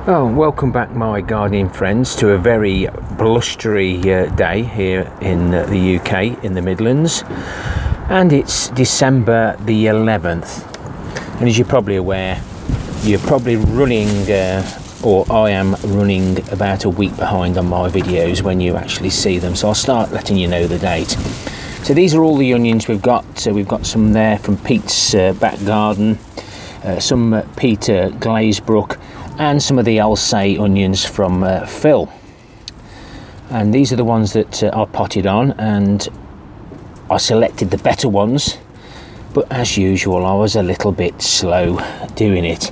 Oh, welcome back my gardening friends to a very blustery day here in the UK in the Midlands, and it's December the 11th, and as you're probably aware, you're probably running or I am running about a week behind on my videos when you actually see them, so I'll start letting you know the date. So these are all the onions we've got. We've got some there from Pete's back garden, some Peter Glazebrook, and some of the Alsace onions from Phil. And these are the ones that I potted on, and I selected the better ones, but as usual I was a little bit slow doing it.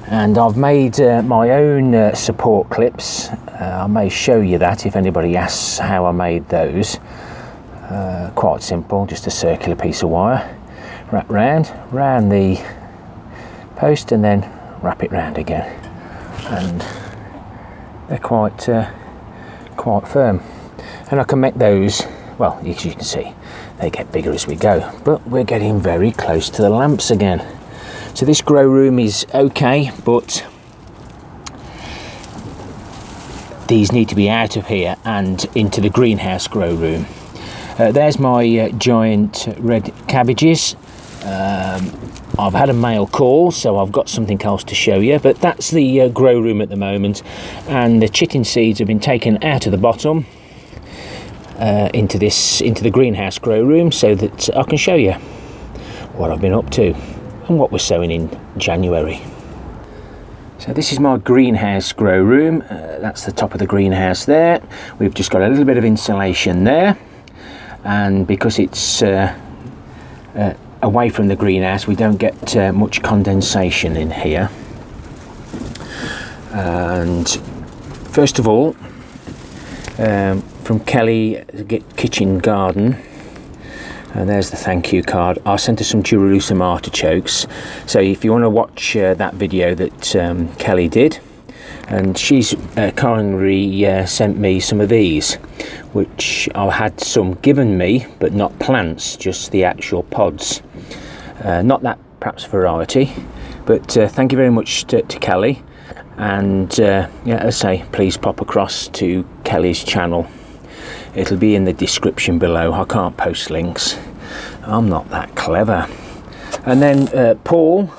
And I've made my own support clips. I may show you that if anybody asks how I made those. Quite simple, just a circular piece of wire, wrap round the post and then wrap it round again. And they're quite firm, and I can make those, well, as you can see, they get bigger as we go, but we're getting very close to the lamps again. So this grow room is okay, but these need to be out of here and into the greenhouse grow room. There's my giant red cabbages. I've had a mail call, so I've got something else to show you, but that's the grow room at the moment, and the chitting seeds have been taken out of the bottom into the greenhouse grow room so that I can show you what I've been up to and what we're sowing in January. So this is my greenhouse grow room. That's the top of the greenhouse there. We've just got a little bit of insulation there, and because it's away from the greenhouse, we don't get much condensation in here. And first of all, from Kelly Kitchen Garden, and there's the thank you card. I sent her some Jerusalem Artichokes, so if you want to watch that video that Kelly did, and she's kindly sent me some of these, which I had some given me, but not plants, just the actual pods. Not that perhaps variety, but thank you very much to Kelly, and yeah, as I say, please pop across to Kelly's channel. It'll be in the description below. I can't post links, I'm not that clever. And then Paul,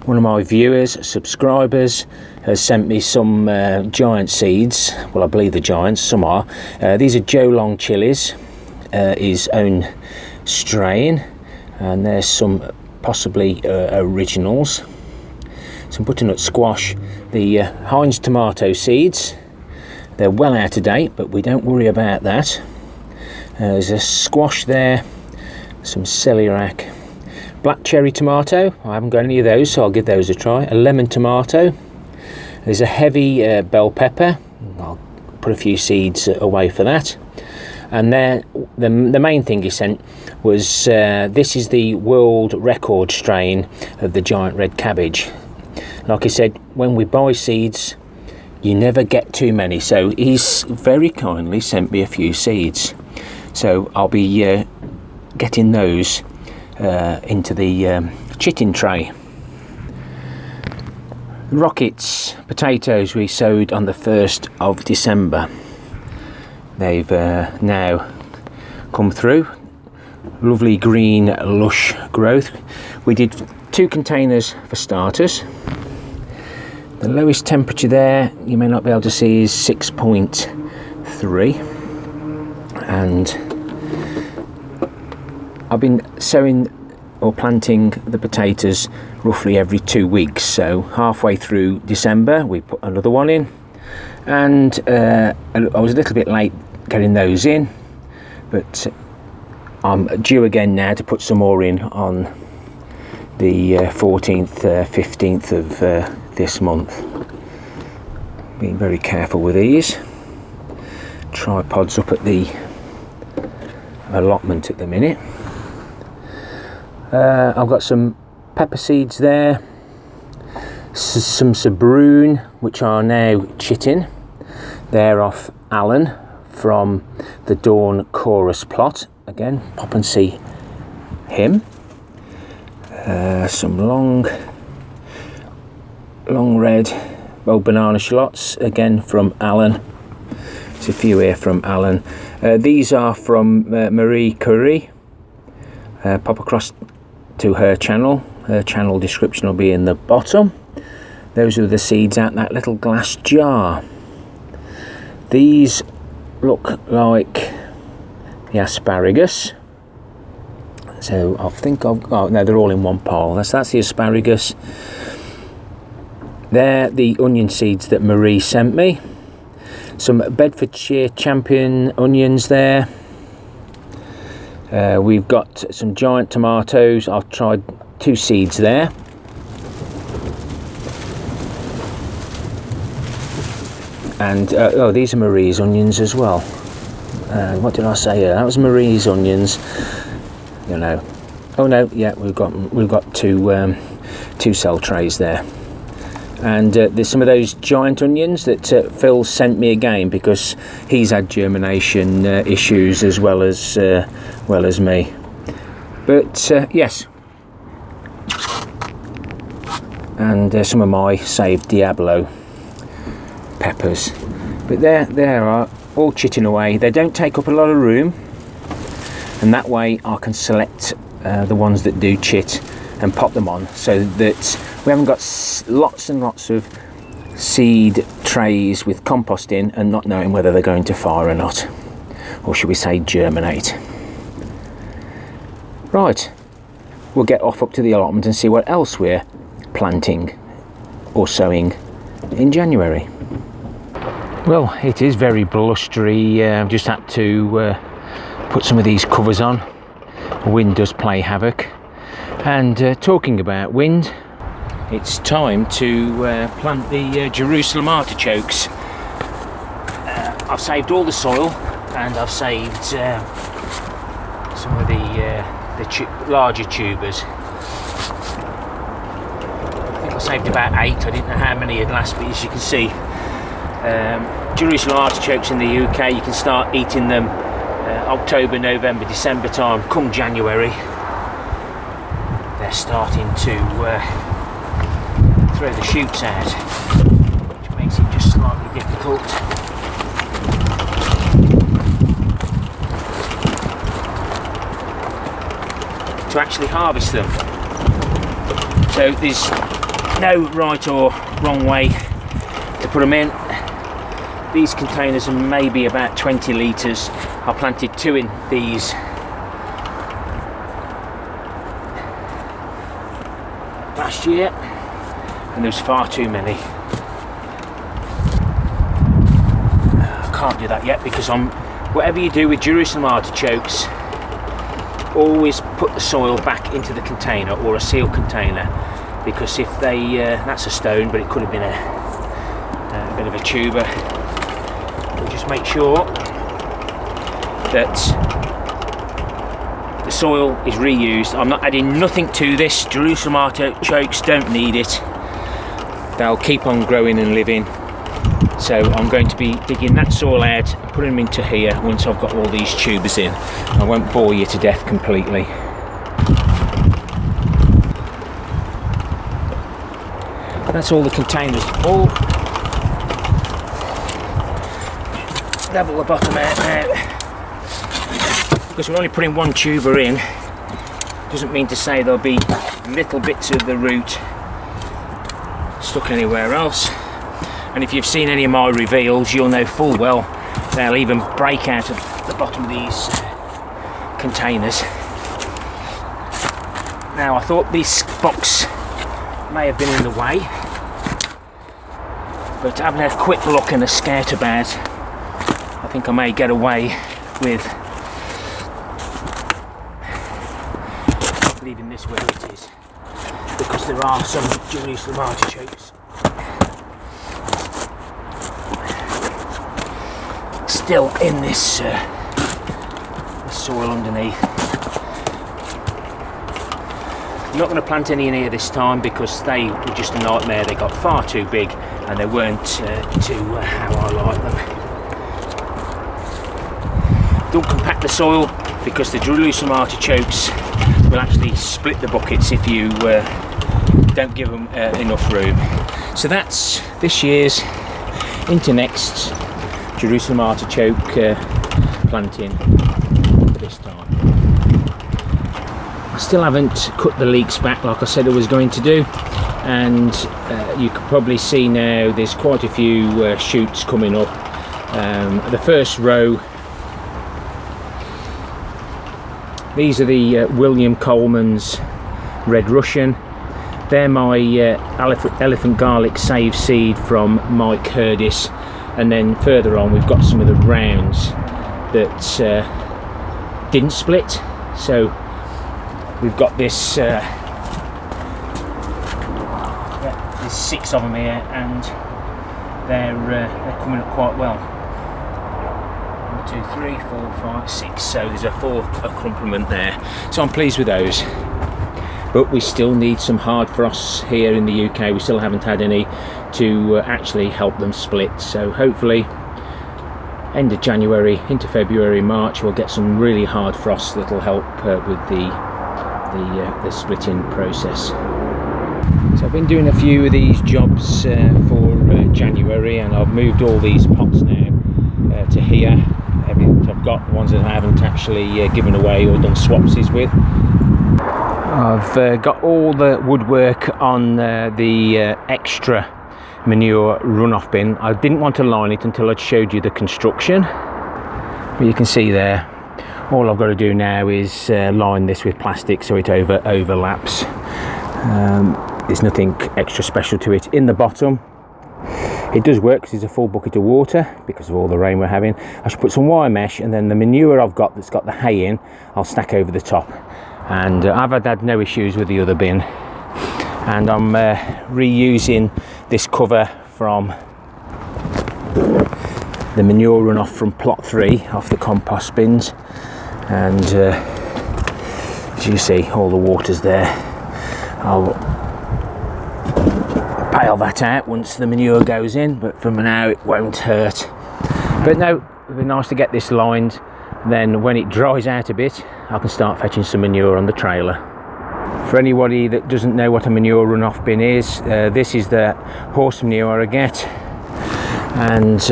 one of my viewers, subscribers, has sent me some giant seeds. Well, I believe the giants, some are. These are Joe Long chilies, his own strain, and there's some possibly originals. Some butternut squash, the Heinz tomato seeds. They're well out of date, but we don't worry about that. There's a squash there, some celeriac. Black cherry tomato, I haven't got any of those, so I'll give those a try. A lemon tomato. There's a heavy bell pepper. I'll put a few seeds away for that. And there, the main thing he sent was this is the world record strain of the giant red cabbage. Like I said, when we buy seeds, you never get too many, so he's very kindly sent me a few seeds. So I'll be getting those into the chitting tray. Rockets potatoes we sowed on the 1st of December. They've now come through. Lovely green lush growth. We did 2 containers for starters. The lowest temperature there, you may not be able to see, is 6.3, and I've been sowing or planting the potatoes roughly every 2 weeks, so halfway through December we put another one in, and I was a little bit late getting those in, but I'm due again now to put some more in on the 14th, 15th of this month. Being very careful with these. Tripods up at the allotment at the minute. I've got some pepper seeds there, some sabroon which are now chitting. They're off Alan from the Dawn Chorus plot. Again, pop and see him. Some long red old banana shallots, again from Alan. There's a few here from Alan. These are from Marie Currie. Pop across to her channel. Her channel description will be in the bottom. Those are the seeds out in that little glass jar. These look like the asparagus. So I think oh no, they're all in one pile. That's the asparagus. They're the onion seeds that Marie sent me. Some Bedfordshire Champion onions there. We've got some giant tomatoes. I've tried 2 seeds there. And oh, these are Marie's onions as well. What did I say here? That was Marie's onions. You know. Oh no, yeah, we've got two cell trays there. And there's some of those giant onions that Phil sent me again, because he's had germination issues as well as me. But yes, and some of my saved Diablo peppers. But there are all chitting away. They don't take up a lot of room, and that way I can select the ones that do chit and pop them on, so that we haven't got lots and lots of seed trays with compost in and not knowing whether they're going to fire or not, or should we say germinate. Right, we'll get off up to the allotment and see what else we're planting or sowing in January. Well, it is very blustery. I've just had to put some of these covers on. The wind does play havoc. And talking about wind, it's time to plant the Jerusalem Artichokes. I've saved all the soil, and I've saved some of the larger tubers. I think I saved about 8. I didn't know how many had last, but as you can see, Jerusalem Artichokes in the UK, you can start eating them October, November, December time. Come January, they're starting to throw the shoots out, which makes it just slightly difficult. To actually harvest them. So there's no right or wrong way to put them in. These containers are maybe about 20 litres. I planted 2 in these. Last year, and there was far too many. I can't do that yet, because whatever you do with Jerusalem artichokes, always put the soil back into the container or a sealed container, because if they that's a stone, but it could have been a bit of a tuber. We'll just make sure that the soil is reused. I'm not adding nothing to this. Jerusalem artichokes don't need it. They'll keep on growing and living. So I'm going to be digging that soil out and putting them into here once I've got all these tubers in. I won't bore you to death completely. That's all the containers full. Level the bottom out now. Because we're only putting 1 tuber in, doesn't mean to say there'll be little bits of the root stuck anywhere else. And if you've seen any of my reveals, you'll know full well they'll even break out of the bottom of these containers. Now, I thought this box may have been in the way, but having a quick look and a scout about, I think I may get away with leaving this where it is, because there are some Jerusalem artichokes still in this soil underneath. I'm not going to plant any in here this time, because they were just a nightmare. They got far too big and they weren't to how I like them. Don't compact the soil, because the Jerusalem artichokes will actually split the buckets if you don't give them enough room. So that's this year's into next Jerusalem artichoke planting for this time. I still haven't cut the leeks back like I said I was going to do, and you can probably see now there's quite a few shoots coming up. The first row, these are the William Coleman's Red Russian. They're my elephant garlic save seed from Mike Hurdis, and then further on we've got some of the rounds that didn't split. So we've got this, there's 6 of them here, and they're coming up quite well. 1, 2, 3, 4, 5, 6. So there's a complement there. So I'm pleased with those. But we still need some hard frosts here in the UK. We still haven't had any to actually help them split. So hopefully end of January into February, March, we'll get some really hard frosts that'll help with the splitting process. So I've been doing a few of these jobs for January, and I've moved all these pots now to here. Everything I've got, the ones that I haven't actually given away or done swapsies with. I've got all the woodwork on the extra manure runoff bin. I didn't want to line it until I'd showed you the construction. But you can see there, all I've got to do now is line this with plastic so it overlaps. There's nothing extra special to it. In the bottom, it does work because there's a full bucket of water because of all the rain we're having. I should put some wire mesh, and then the manure I've got that's got the hay in, I'll stack over the top. And I've had no issues with the other bin, and I'm reusing this cover from the manure runoff from plot 3 off the compost bins, and as you see, all the water's there. I'll pile that out once the manure goes in, but for now it won't hurt. But no, it'd be nice to get this lined. Then when it dries out a bit, I can start fetching some manure on the trailer. For anybody that doesn't know what a manure runoff bin is, this is the horse manure I get, and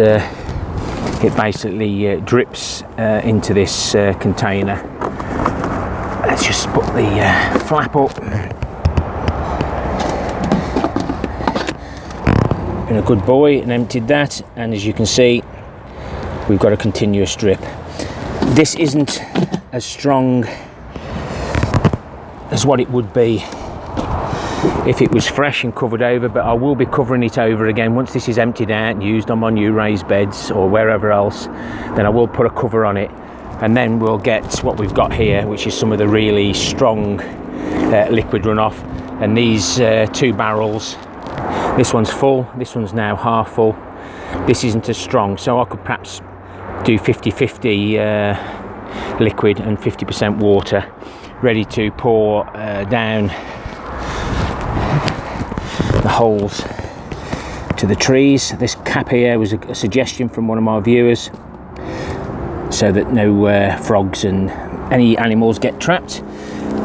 it basically drips into this container. Let's just put the flap up. Been a good boy and emptied that, and as you can see, we've got a continuous drip. This isn't as strong as what it would be if it was fresh and covered over, but I will be covering it over again once this is emptied out and used on my new raised beds or wherever else. Then I will put a cover on it, and then we'll get what we've got here, which is some of the really strong liquid runoff. And these 2 barrels, this one's full, this one's now half full. This isn't as strong, so I could perhaps do 50-50 liquid and 50% water, ready to pour down the holes to the trees. This cap here was a suggestion from one of my viewers, so that no frogs and any animals get trapped.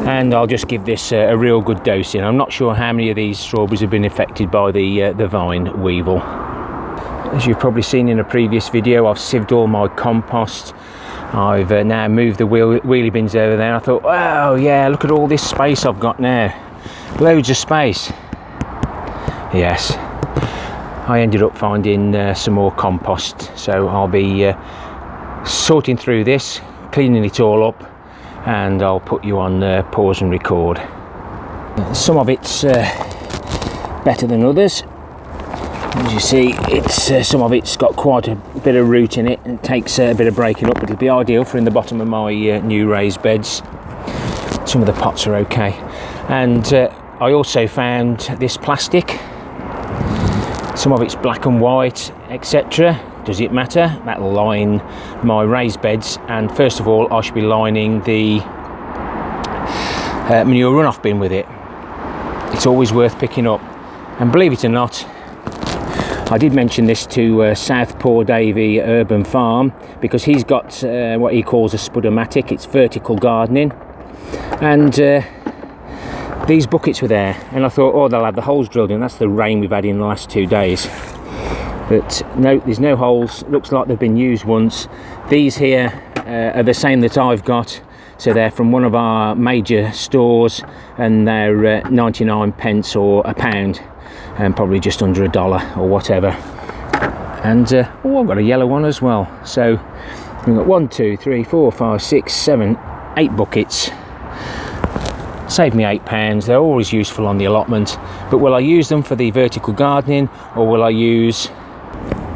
And I'll just give this a real good dosing. I'm not sure how many of these strawberries have been affected by the vine weevil. As you've probably seen in a previous video, I've sieved all my compost. I've now moved the wheelie bins over there. I thought, wow, yeah, look at all this space I've got now. Loads of space. Yes, I ended up finding some more compost. So I'll be sorting through this, cleaning it all up, and I'll put you on pause and record. Some of it's better than others. As you see, it's some of it's got quite a bit of root in it, and it takes a bit of breaking up, but it'll be ideal for in the bottom of my new raised beds. Some of the pots are okay. And I also found this plastic. Some of it's black and white, etc. Does it matter? That'll line my raised beds, and first of all I should be lining the manure runoff bin with it. It's always worth picking up, and believe it or not, I did mention this to Southpaw Davey Urban Farm, because he's got what he calls a spudomatic. It's vertical gardening, and these buckets were there, and I thought, oh, they'll have the holes drilled in. That's the rain we've had in the last 2 days. But no, there's no holes. Looks like they've been used once. These here are the same that I've got. So they're from one of our major stores, and they're 99 pence or £1, and probably just under $1 or whatever. And oh, I've got a yellow one as well. So we've got 1, 2, 3, 4, 5, 6, 7, 8 buckets. Saved me £8. They're always useful on the allotment, but will I use them for the vertical gardening, or will I use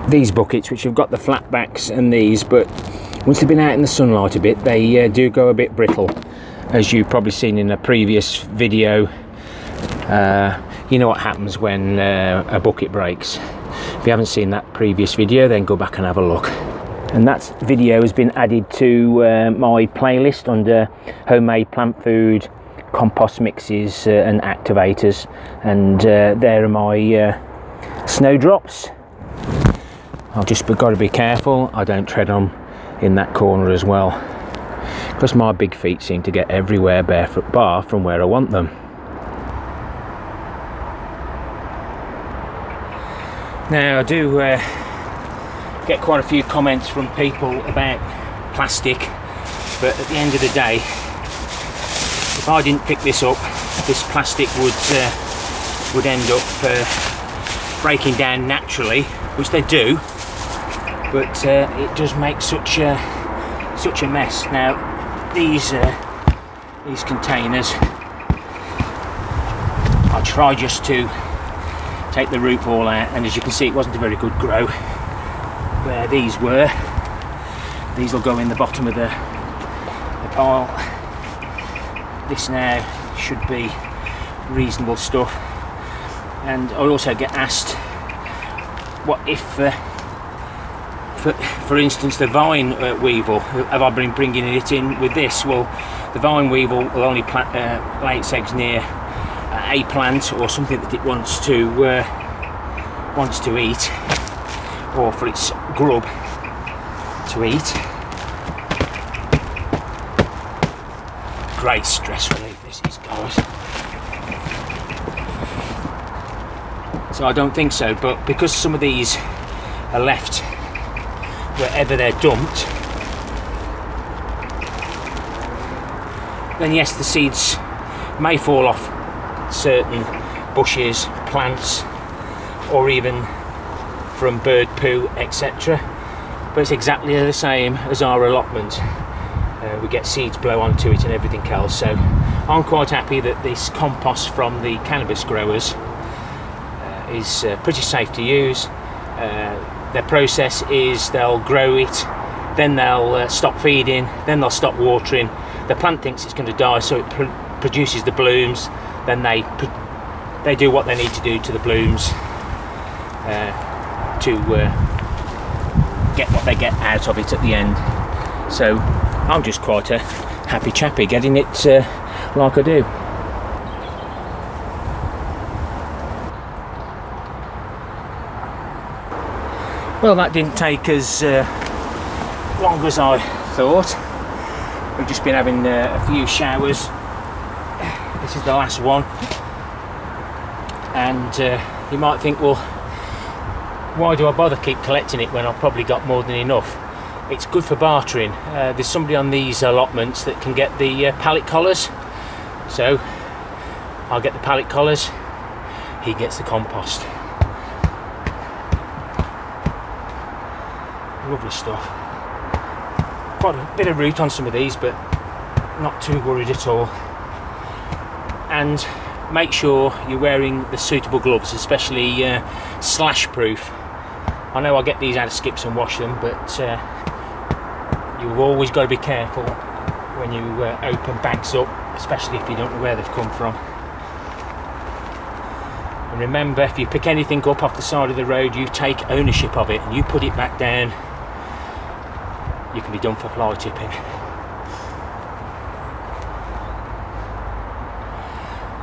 these buckets which have got the flat backs and these, but once they've been out in the sunlight a bit, they do go a bit brittle, as you've probably seen in a previous video. You know what happens when a bucket breaks. If you haven't seen that previous video, then go back and have a look. And that video has been added to my playlist under homemade plant food, compost mixes and activators, and there are my snowdrops. I've just got to be careful I don't tread on in that corner as well, because my big feet seem to get everywhere barefoot, bar from where I want them. Now I do get quite a few comments from people about plastic, but at the end of the day, if I didn't pick this up, this plastic would end up breaking down naturally, which they do, but it does make such a mess. Now these containers, I try just to take the root ball out, and as you can see, it wasn't a very good grow where these were. These will go in the bottom of the pile. This now should be reasonable stuff. And I also get asked, what if for instance the vine weevil, have I been bringing it in with this? Well, the vine weevil will only lay its eggs near a plant or something that it wants to eat, or for its grub to eat. Great stress relief this is, guys. So I don't think so, but because some of these are left wherever they're dumped, then yes, the seeds may fall off certain bushes, plants, or even from bird poo, etc. But it's exactly the same as our allotment. We get seeds blow onto it and everything else. So I'm quite happy that this compost from the cannabis growers is pretty safe to use. Their process is they'll grow it, then they'll stop feeding, then they'll stop watering. The plant thinks it's going to die, so it produces the blooms. Then they do what they need to do to the blooms to get what they get out of it at the end. So I'm just quite a happy chappy getting it like I do. Well, that didn't take as long as I thought. We've just been having a few showers. This is the last one, and you might think, well, why do I bother keep collecting it when I've probably got more than enough? It's good for bartering. There's somebody on these allotments that can get the pallet collars, so I'll get the pallet collars, he gets the compost. Lovely stuff. Quite a bit of root on some of these, but not too worried at all. And make sure you're wearing the suitable gloves, especially slash proof. I know I get these out of skips and wash them, but you've always got to be careful when you open bags up, especially if you don't know where they've come from. And remember, if you pick anything up off the side of the road, you take ownership of it and you put it back down. You can be done for fly tipping.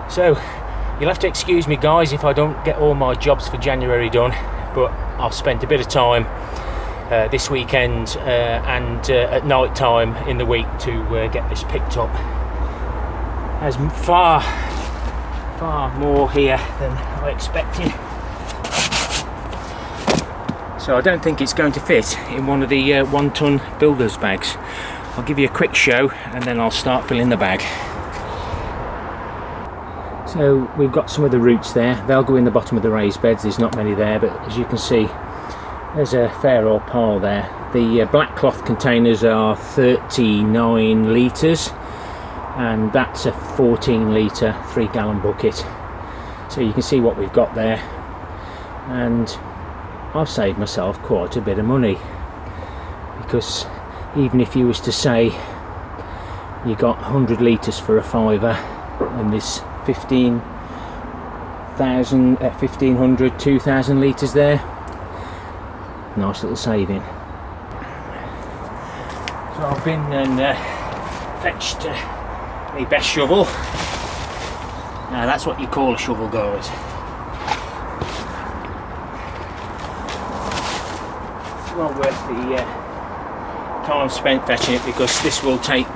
So you'll have to excuse me, guys, if I don't get all my jobs for January done, but I've spent a bit of time this weekend and at night time in the week to get this picked up. As far Far more here than I expected. So I don't think it's going to fit in one of the 1 ton builder's bags. I'll give you a quick show and then I'll start filling the bag. So we've got some of the roots there. They'll go in the bottom of the raised beds. There's not many there, but as you can see, there's a fair old pile there. The black cloth containers are 39 litres, and that's a 14 litre 3 gallon bucket. So you can see what we've got there, and I've saved myself quite a bit of money, because even if you was to say you got 100 litres for a £5 and this 1500, 2000 litres there, nice little saving. So I've been and fetched my best shovel. Now that's what you call a shovel, guys. Well worth the time spent fetching it, because this will take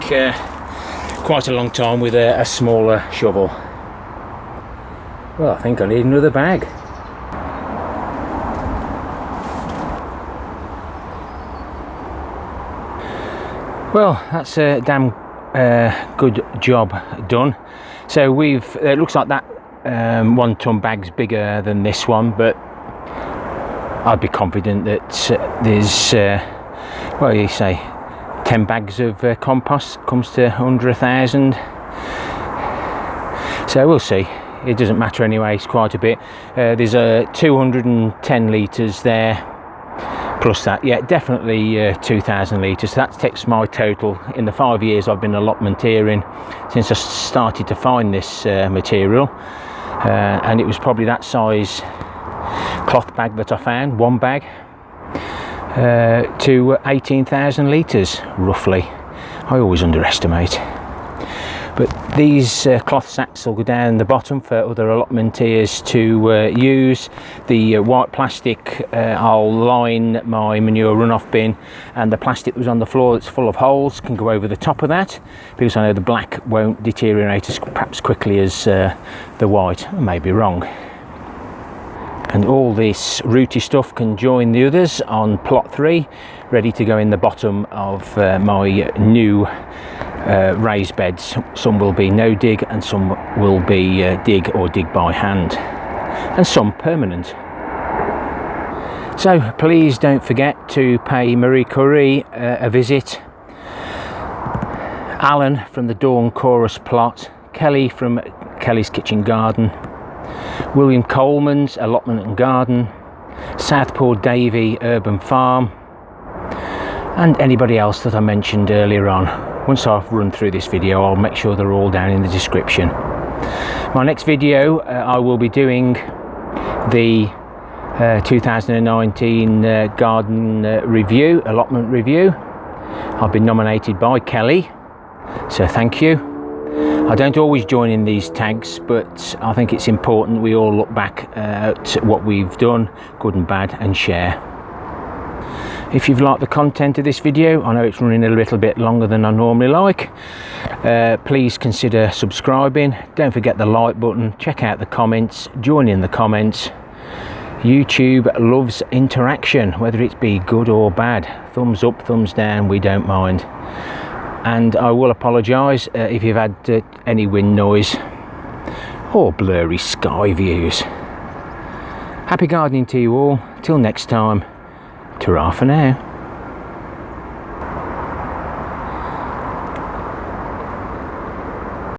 quite a long time with a smaller shovel. Well, I think I need another bag. Well, that's a damn good job done. So it looks like that 1 ton bag's bigger than this one, but I'd be confident that there's well, you say 10 bags of compost comes to under 1,000. So we'll see. It doesn't matter anyway, it's quite a bit. There's 210 litres there, plus that, yeah, definitely 2,000 litres. That takes my total in the 5 years I've been allotmenteering, since I started to find this material, and it was probably that size cloth bag that I found, one bag, to 18,000 litres roughly. I always underestimate. But these cloth sacks will go down the bottom for other allotmenteers to use. The white plastic I'll line my manure runoff bin, and the plastic that was on the floor that's full of holes can go over the top of that, because I know the black won't deteriorate as perhaps quickly as the white. I may be wrong. And all this rooty stuff can join the others on plot 3, ready to go in the bottom of my new raised beds. Some will be no dig, and some will be dig or dig by hand, and some permanent. So please don't forget to pay Marie Currie a visit, Alan from the Dawn Chorus plot, Kelly from Kelly's Kitchen Garden, William Coleman's Allotment and Garden, Southpaw Davey Urban Farm, and anybody else that I mentioned earlier on. Once I've run through this video, I'll make sure they're all down in the description. My next video, I will be doing the 2019 garden review, allotment review. I've been nominated by Kelly, so thank you. I don't always join in these tags, but I think it's important we all look back at what we've done, good and bad, and share. If you've liked the content of this video, I know it's running a little bit longer than I normally like, please consider subscribing. Don't forget the like button, check out the comments, join in the comments. YouTube loves interaction, whether it be good or bad. Thumbs up, thumbs down, we don't mind. And I will apologise if you've had any wind noise or blurry sky views. Happy gardening to you all. Till next time, ta-ra for now.